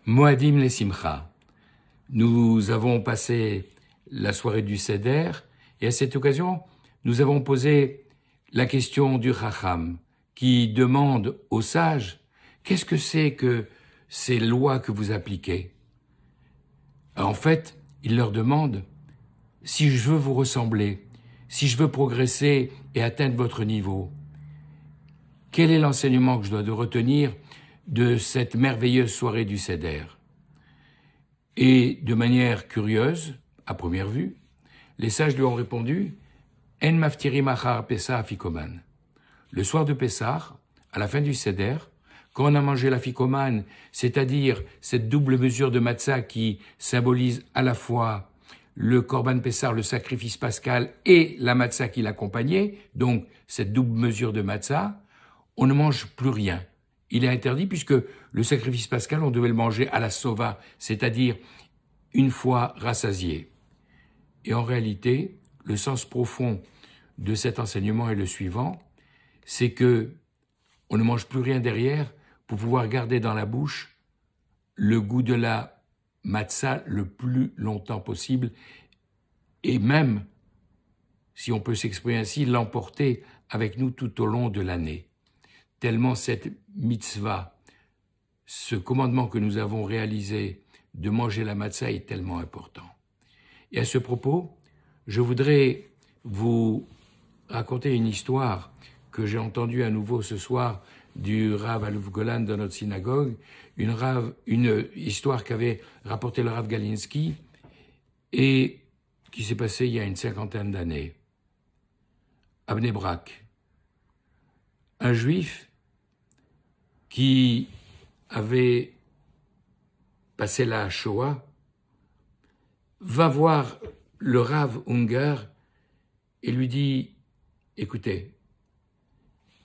Moadim le Simcha. Nous avons passé la soirée du Seder et à cette occasion, nous avons posé la question du Chacham qui demande aux sages qu'est-ce que c'est que ces lois que vous appliquez. En fait, il leur demande si je veux vous ressembler, si je veux progresser et atteindre votre niveau, quel est l'enseignement que je dois retenir de cette merveilleuse soirée du Seder? Et de manière curieuse, à première vue, les sages lui ont répondu « En maftiri machar Pesach afikoman ». Le soir de Pessah, à la fin du Seder, quand on a mangé l'afikoman, c'est-à-dire cette double mesure de matzah qui symbolise à la fois le korban Pessah, le sacrifice pascal, et la matzah qui l'accompagnait, donc cette double mesure de matzah, on ne mange plus rien. Il est interdit puisque le sacrifice pascal, on devait le manger à la sova, c'est-à-dire une fois rassasié. Et en réalité, le sens profond de cet enseignement est le suivant, c'est que on ne mange plus rien derrière pour pouvoir garder dans la bouche le goût de la matzah le plus longtemps possible et même, si on peut s'exprimer ainsi, l'emporter avec nous tout au long de l'année. Tellement cette mitzvah, ce commandement que nous avons réalisé de manger la matzah est tellement important. Et à ce propos, je voudrais vous raconter une histoire que j'ai entendue à nouveau ce soir du Rav Aluf Golan dans notre synagogue, une histoire qu'avait rapporté le Rav Galinsky et qui s'est passée il y a une 50aine d'années. À Bnei Brak, un juif qui avait passé la Shoah va voir le Rav Unger et lui dit « Écoutez,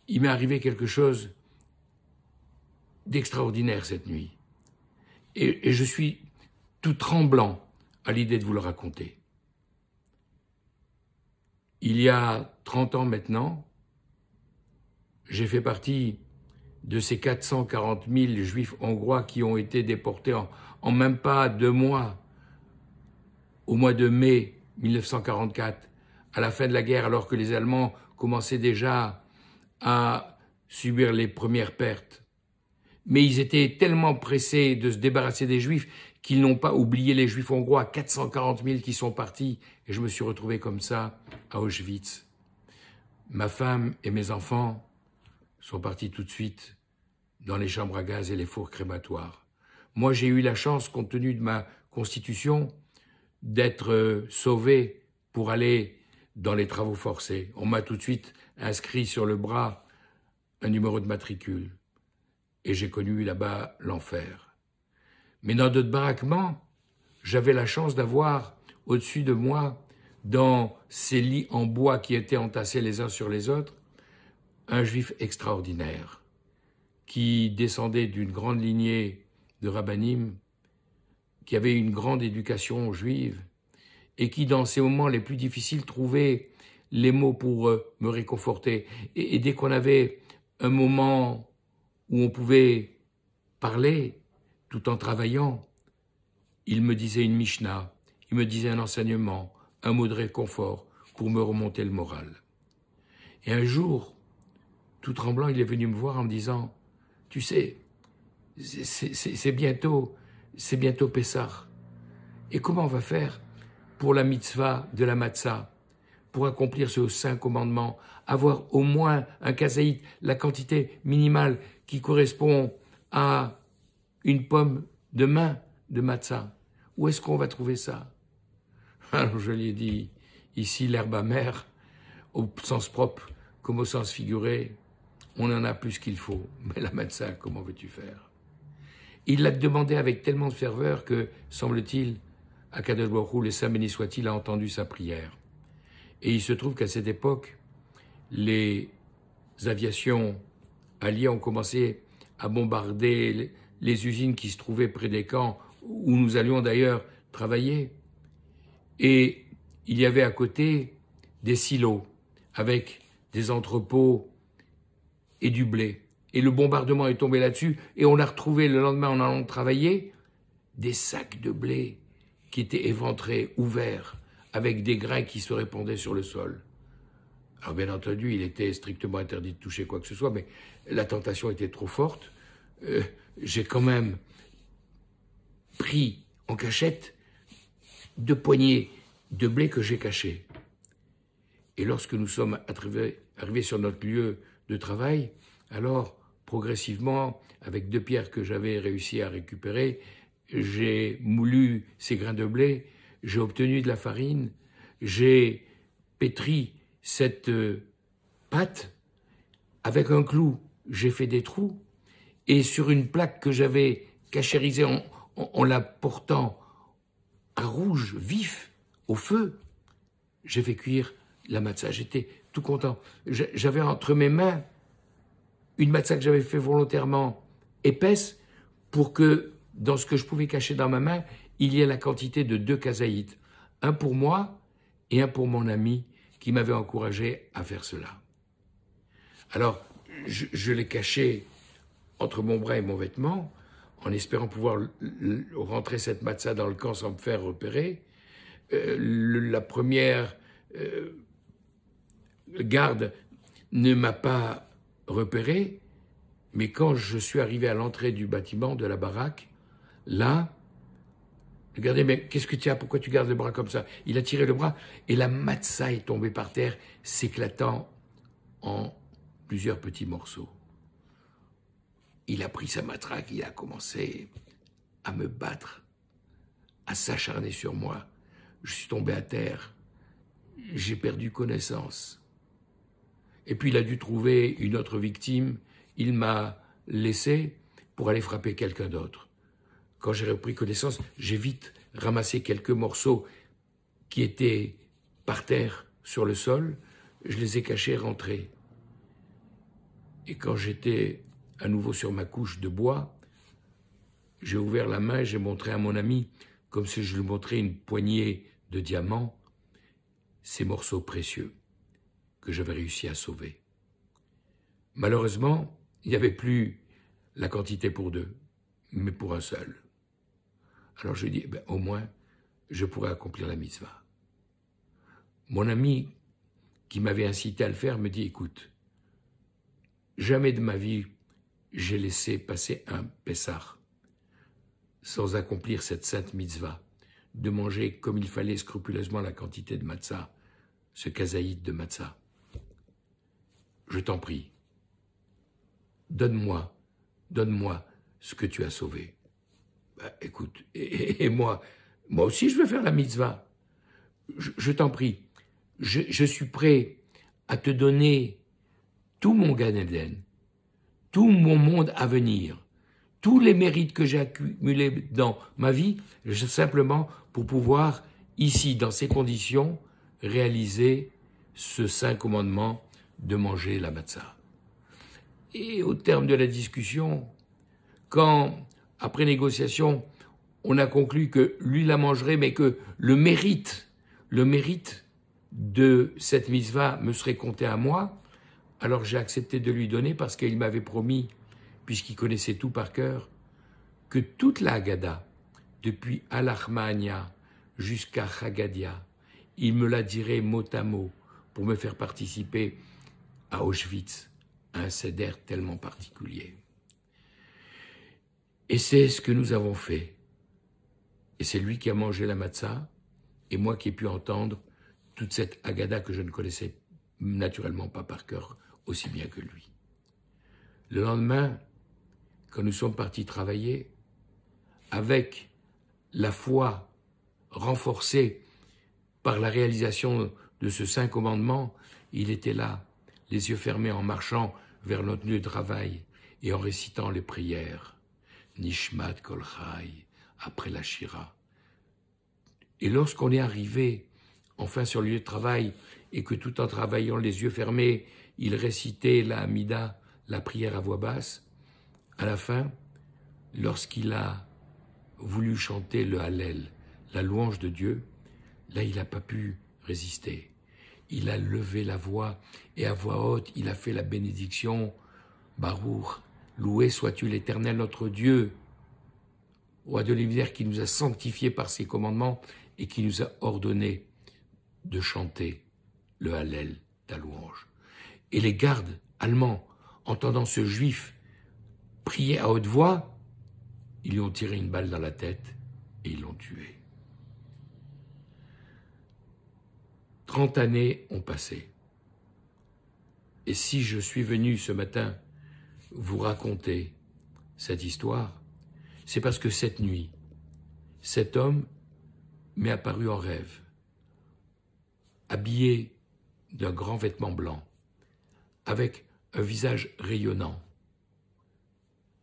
il m'est arrivé quelque chose d'extraordinaire cette nuit et je suis tout tremblant à l'idée de vous le raconter. Il y a 30 ans maintenant, j'ai fait partie de ces 440 000 juifs hongrois qui ont été déportés en même pas 2 mois, au mois de mai 1944, à la fin de la guerre, alors que les Allemands commençaient déjà à subir les premières pertes. Mais ils étaient tellement pressés de se débarrasser des Juifs qu'ils n'ont pas oublié les Juifs hongrois, 440 000 qui sont partis, et je me suis retrouvé comme ça à Auschwitz. Ma femme et mes enfants sont partis tout de suite dans les chambres à gaz et les fours crématoires. Moi, j'ai eu la chance, compte tenu de ma constitution, d'être sauvé pour aller dans les travaux forcés. On m'a tout de suite inscrit sur le bras un numéro de matricule. Et j'ai connu là-bas l'enfer. Mais dans d'autres baraquements, j'avais la chance d'avoir au-dessus de moi, dans ces lits en bois qui étaient entassés les uns sur les autres, un juif extraordinaire qui descendait d'une grande lignée de rabbanim, qui avait une grande éducation juive et qui, dans ces moments les plus difficiles, trouvait les mots pour me réconforter. Et dès qu'on avait un moment où on pouvait parler tout en travaillant, il me disait une Mishnah, il me disait un enseignement, un mot de réconfort pour me remonter le moral. Et un jour, tout tremblant, il est venu me voir en me disant « Tu sais, c'est bientôt Pessah. Et comment on va faire pour la mitzvah de la matzah, pour accomplir ce saint commandement, avoir au moins un kazaït, la quantité minimale qui correspond à une pomme de main de matzah. Où est-ce qu'on va trouver ça ?» Alors je lui ai dit, ici l'herbe amère, au sens propre comme au sens figuré, on en a plus qu'il faut. Mais la matzah, comment veux-tu faire? Il l'a demandé avec tellement de ferveur que, semble-t-il, Akadosh Baruch Hu, le saint béni soit-il, a entendu sa prière. Et il se trouve qu'à cette époque, les aviations alliées ont commencé à bombarder les usines qui se trouvaient près des camps où nous allions d'ailleurs travailler. Et il y avait à côté des silos avec des entrepôts et du blé. Et le bombardement est tombé là-dessus et on l'a retrouvé le lendemain en allant travailler, des sacs de blé qui étaient éventrés, ouverts, avec des grains qui se répandaient sur le sol. Alors bien entendu, il était strictement interdit de toucher quoi que ce soit, mais la tentation était trop forte. J'ai quand même pris en cachette 2 poignées de blé que j'ai cachées. Et lorsque nous sommes arrivés sur notre lieu de travail, alors progressivement, avec 2 pierres que j'avais réussi à récupérer, j'ai moulu ces grains de blé, j'ai obtenu de la farine, j'ai pétri cette pâte avec un clou, j'ai fait des trous, et sur une plaque que j'avais cachérisée en la portant à rouge vif au feu, j'ai fait cuire la matzah. J'étais tout content. J'avais entre mes mains une matzah que j'avais fait volontairement épaisse pour que dans ce que je pouvais cacher dans ma main, il y ait la quantité de 2 kazaïtes. Un pour moi et un pour mon ami qui m'avait encouragé à faire cela. Alors, je l'ai caché entre mon bras et mon vêtement, en espérant pouvoir rentrer cette matzah dans le camp sans me faire repérer. La première garde ne m'a pas repéré, mais quand je suis arrivé à l'entrée du bâtiment, de la baraque, là, regardez, mais qu'est-ce que tu as? Pourquoi tu gardes le bras comme ça? Il a tiré le bras et la matzah est tombée par terre, s'éclatant en plusieurs petits morceaux. Il a pris sa matraque, il a commencé à me battre, à s'acharner sur moi. Je suis tombé à terre, j'ai perdu connaissance. Et puis il a dû trouver une autre victime, il m'a laissé pour aller frapper quelqu'un d'autre. Quand j'ai repris connaissance, j'ai vite ramassé quelques morceaux qui étaient par terre sur le sol, je les ai cachés, rentrés. Et quand j'étais à nouveau sur ma couche de bois, j'ai ouvert la main et j'ai montré à mon ami, comme si je lui montrais une poignée de diamants, ces morceaux précieux que j'avais réussi à sauver. Malheureusement, il n'y avait plus la quantité pour 2, mais pour un seul. Alors je dis, au moins, je pourrais accomplir la mitzvah. Mon ami, qui m'avait incité à le faire, me dit, écoute, jamais de ma vie, j'ai laissé passer un Pessah sans accomplir cette sainte mitzvah, de manger comme il fallait scrupuleusement la quantité de matzah, ce kazaït de matzah. Je t'en prie, donne-moi ce que tu as sauvé. Écoute, et moi aussi je veux faire la mitzvah. Je t'en prie, je suis prêt à te donner tout mon Gan Eden, tout mon monde à venir, tous les mérites que j'ai accumulés dans ma vie, simplement pour pouvoir, ici, dans ces conditions, réaliser ce saint commandement de manger la matzah. Et au terme de la discussion, quand, après négociation, on a conclu que lui la mangerait, mais que le mérite de cette mitzvah me serait compté à moi, alors j'ai accepté de lui donner parce qu'il m'avait promis, puisqu'il connaissait tout par cœur, que toute la Haggadah, depuis Al-Achmania jusqu'à Chagadia, il me la dirait mot à mot pour me faire participer à Auschwitz, à un seder tellement particulier. Et c'est ce que nous avons fait. Et c'est lui qui a mangé la matzah, et moi qui ai pu entendre toute cette Haggadah que je ne connaissais naturellement pas par cœur, aussi bien que lui. Le lendemain, quand nous sommes partis travailler, avec la foi renforcée par la réalisation de ce saint commandement, il était là, les yeux fermés, en marchant vers notre lieu de travail et en récitant les prières. Nishmat Kol Chai, après la Shira. Et lorsqu'on est arrivé enfin sur le lieu de travail et que tout en travaillant les yeux fermés, il récitait la Hamida, la prière à voix basse, à la fin, lorsqu'il a voulu chanter le Hallel, la louange de Dieu, là il n'a pas pu résister. Il a levé la voix et à voix haute, il a fait la bénédiction. Baruch, loué sois-tu l'Éternel notre Dieu, roi de l'univers qui nous a sanctifiés par ses commandements et qui nous a ordonné de chanter le Hallel, ta louange. Et les gardes allemands, entendant ce juif prier à haute voix, ils lui ont tiré une balle dans la tête et ils l'ont tué. 30 années ont passé. Et si je suis venu ce matin vous raconter cette histoire, c'est parce que cette nuit, cet homme m'est apparu en rêve, habillé d'un grand vêtement blanc, avec un visage rayonnant,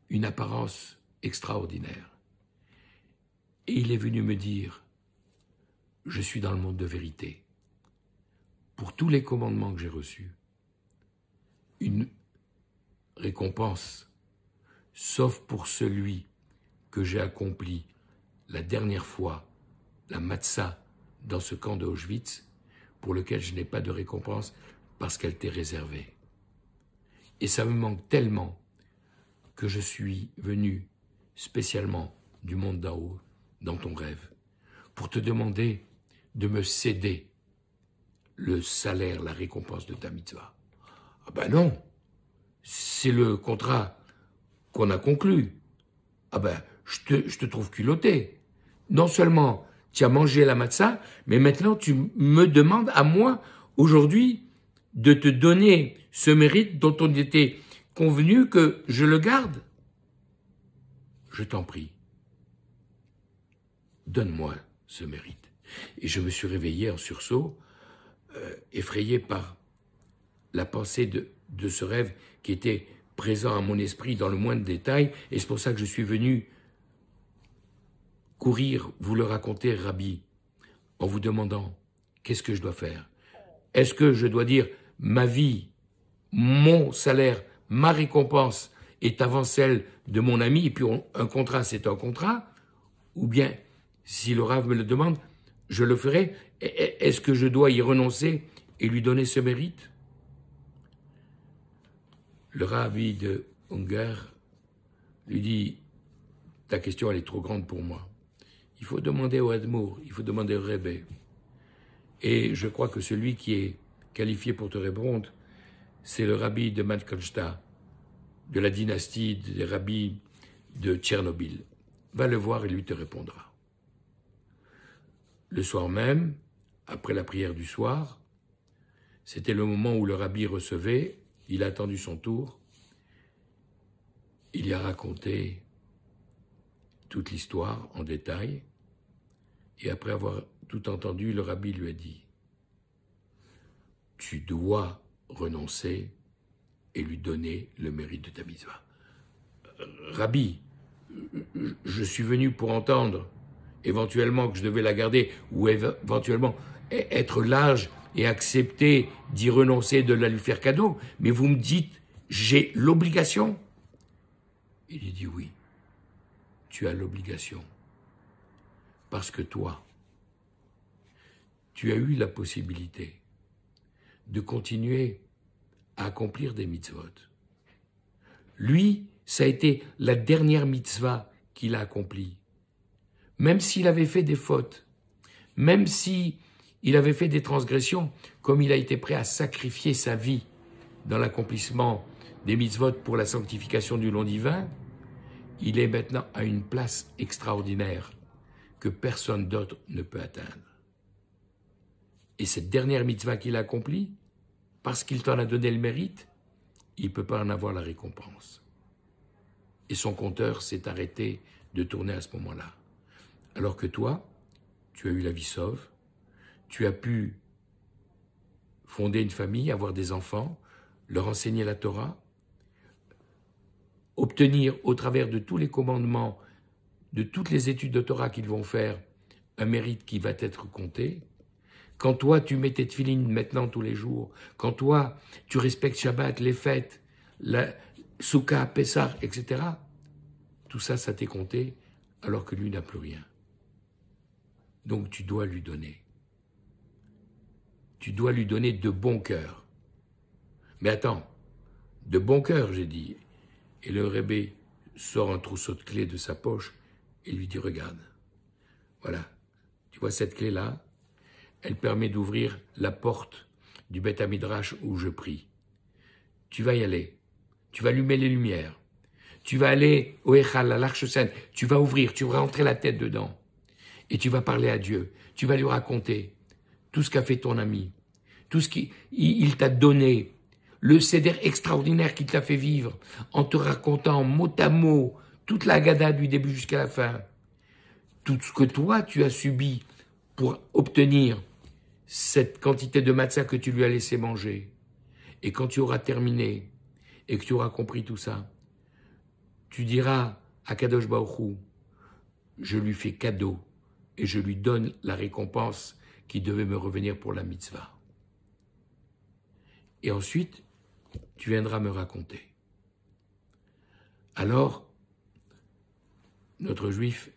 une apparence extraordinaire. Et il est venu me dire, je suis dans le monde de vérité. Pour tous les commandements que j'ai reçus, une récompense, sauf pour celui que j'ai accompli la dernière fois, la matzah, dans ce camp de Auschwitz, pour lequel je n'ai pas de récompense parce qu'elle t'est réservée. Et ça me manque tellement que je suis venu spécialement du monde d'en haut, dans ton rêve, pour te demander de me céder le salaire, la récompense de ta mitzvah. Ah ben non, c'est le contrat qu'on a conclu. Ah ben, je te trouve culotté. Non seulement tu as mangé la matzah, mais maintenant tu me demandes à moi, aujourd'hui, de te donner ce mérite dont on était convenu que je le garde. Je t'en prie, donne-moi ce mérite. Et je me suis réveillé en sursaut, effrayé par la pensée de ce rêve qui était présent à mon esprit dans le moindre détail, et c'est pour ça que je suis venu courir, vous le raconter, Rabbi, en vous demandant qu'est-ce que je dois faire. Est-ce que je dois dire ma vie, mon salaire, ma récompense est avant celle de mon ami, et puis un contrat c'est un contrat, ou bien si le Rav me le demande, je le ferai. Est-ce que je dois y renoncer et lui donner ce mérite? Le Rabbi de Unger lui dit, ta question elle est trop grande pour moi. Il faut demander au Admour, il faut demander au Rebbe. Et je crois que celui qui est qualifié pour te répondre, c'est le Rabbi de Matkolsta, de la dynastie des rabbis de Tchernobyl. Va le voir et lui te répondra. Le soir même, après la prière du soir, c'était le moment où le rabbi recevait, il a attendu son tour, il y a raconté toute l'histoire en détail, et après avoir tout entendu, le rabbi lui a dit « Tu dois renoncer et lui donner le mérite de ta mitzvah. » Rabbi, je suis venu pour entendre éventuellement que je devais la garder, ou éventuellement être large et accepter d'y renoncer, de la lui faire cadeau, mais vous me dites, j'ai l'obligation. Il dit oui, tu as l'obligation, parce que toi, tu as eu la possibilité de continuer à accomplir des mitzvot. Lui, ça a été la dernière mitzvah qu'il a accomplie. Même s'il avait fait des fautes, même s'il avait fait des transgressions, comme il a été prêt à sacrifier sa vie dans l'accomplissement des mitzvot pour la sanctification du nom divin, il est maintenant à une place extraordinaire que personne d'autre ne peut atteindre. Et cette dernière mitzvah qu'il a accomplie, parce qu'il t'en a donné le mérite, il ne peut pas en avoir la récompense. Et son compteur s'est arrêté de tourner à ce moment-là. Alors que toi, tu as eu la vie sauve, tu as pu fonder une famille, avoir des enfants, leur enseigner la Torah, obtenir au travers de tous les commandements, de toutes les études de Torah qu'ils vont faire, un mérite qui va être compté. Quand toi, tu mets tes tefilines maintenant tous les jours, quand toi, tu respectes Shabbat, les fêtes, la Souka, Pessah, etc., tout ça, ça t'est compté, alors que lui n'a plus rien. Donc tu dois lui donner. Tu dois lui donner de bon cœur. Mais attends, de bon cœur, j'ai dit. Et le Rebbe sort un trousseau de clés de sa poche Il lui dit, regarde, voilà, tu vois cette clé-là, elle permet d'ouvrir la porte du Beth Midrash où je prie. Tu vas y aller, tu vas allumer les lumières, tu vas aller au Echal, à l'Arche Sainte, tu vas ouvrir, tu vas rentrer la tête dedans, et tu vas parler à Dieu, tu vas lui raconter tout ce qu'a fait ton ami, tout ce qu'il t'a donné, le céder extraordinaire qu'il t'a fait vivre, en te racontant mot à mot toute la Haggadah du début jusqu'à la fin, tout ce que toi tu as subi pour obtenir cette quantité de matzah que tu lui as laissé manger. Et quand tu auras terminé et que tu auras compris tout ça, tu diras à Kadosh Baruch Hu, je lui fais cadeau et je lui donne la récompense qui devait me revenir pour la mitzvah. Et ensuite, tu viendras me raconter. Alors, notre juif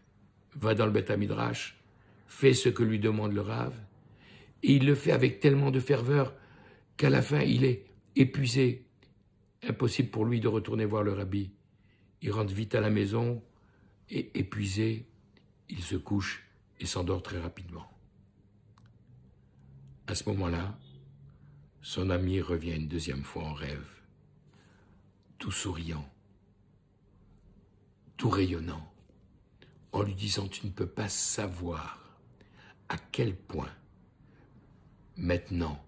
va dans le Beth Midrash, fait ce que lui demande le Rav, et il le fait avec tellement de ferveur qu'à la fin, il est épuisé. Impossible pour lui de retourner voir le Rabbi. Il rentre vite à la maison et épuisé, il se couche et s'endort très rapidement. À ce moment-là, son ami revient une deuxième fois en rêve, tout souriant, tout rayonnant, en lui disant « Tu ne peux pas savoir à quel point maintenant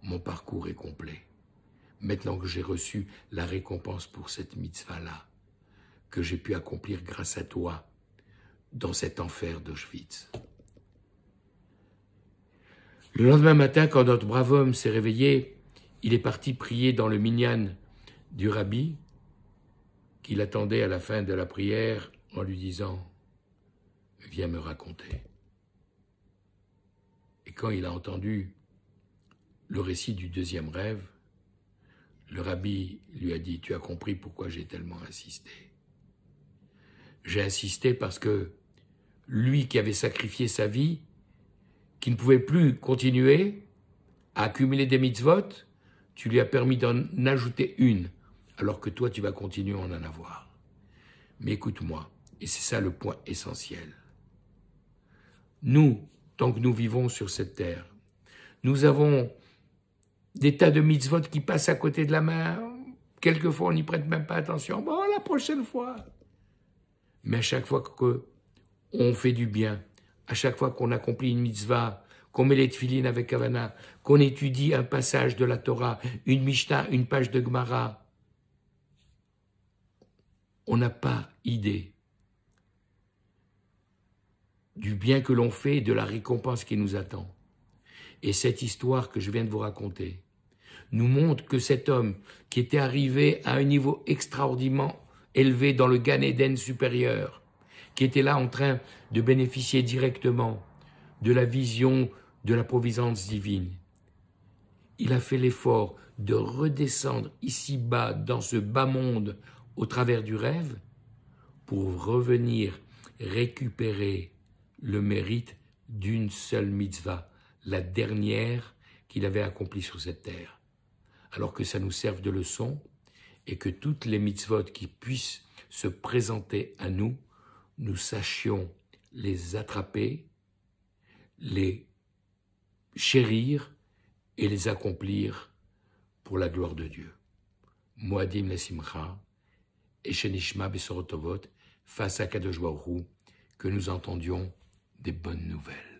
mon parcours est complet, maintenant que j'ai reçu la récompense pour cette mitzvah-là, que j'ai pu accomplir grâce à toi dans cet enfer d'Auschwitz. » Le lendemain matin, quand notre brave homme s'est réveillé, il est parti prier dans le minyan du Rabbi, qui l'attendait à la fin de la prière en lui disant « Viens me raconter ». Et quand il a entendu le récit du deuxième rêve, le Rabbi lui a dit « Tu as compris pourquoi j'ai tellement insisté. J'ai insisté parce que lui qui avait sacrifié sa vie, qui ne pouvait plus continuer à accumuler des mitzvot, tu lui as permis d'en ajouter une, alors que toi, tu vas continuer à en avoir. Mais écoute-moi, et c'est ça le point essentiel. Nous, tant que nous vivons sur cette terre, nous avons des tas de mitzvot qui passent à côté de la main. Quelquefois, on n'y prête même pas attention. Bon, la prochaine fois. Mais à chaque fois qu'on fait du bien, à chaque fois qu'on accomplit une mitzvah, qu'on met les tefilines avec Havana, qu'on étudie un passage de la Torah, une Mishnah, une page de Gemara, on n'a pas idée du bien que l'on fait et de la récompense qui nous attend. Et cette histoire que je viens de vous raconter nous montre que cet homme qui était arrivé à un niveau extraordinairement élevé dans le Gan Eden supérieur, qui était là en train de bénéficier directement de la vision de la providence divine, il a fait l'effort de redescendre ici-bas, dans ce bas monde, au travers du rêve, pour revenir récupérer le mérite d'une seule mitzvah, la dernière qu'il avait accomplie sur cette terre. Alors que ça nous serve de leçon et que toutes les mitzvot qui puissent se présenter à nous, nous sachions les attraper, les chérir et les accomplir pour la gloire de Dieu. Moadim lesimcha et shenishma besorotovot, face à Kadosh Baruch Hu, que nous entendions des bonnes nouvelles.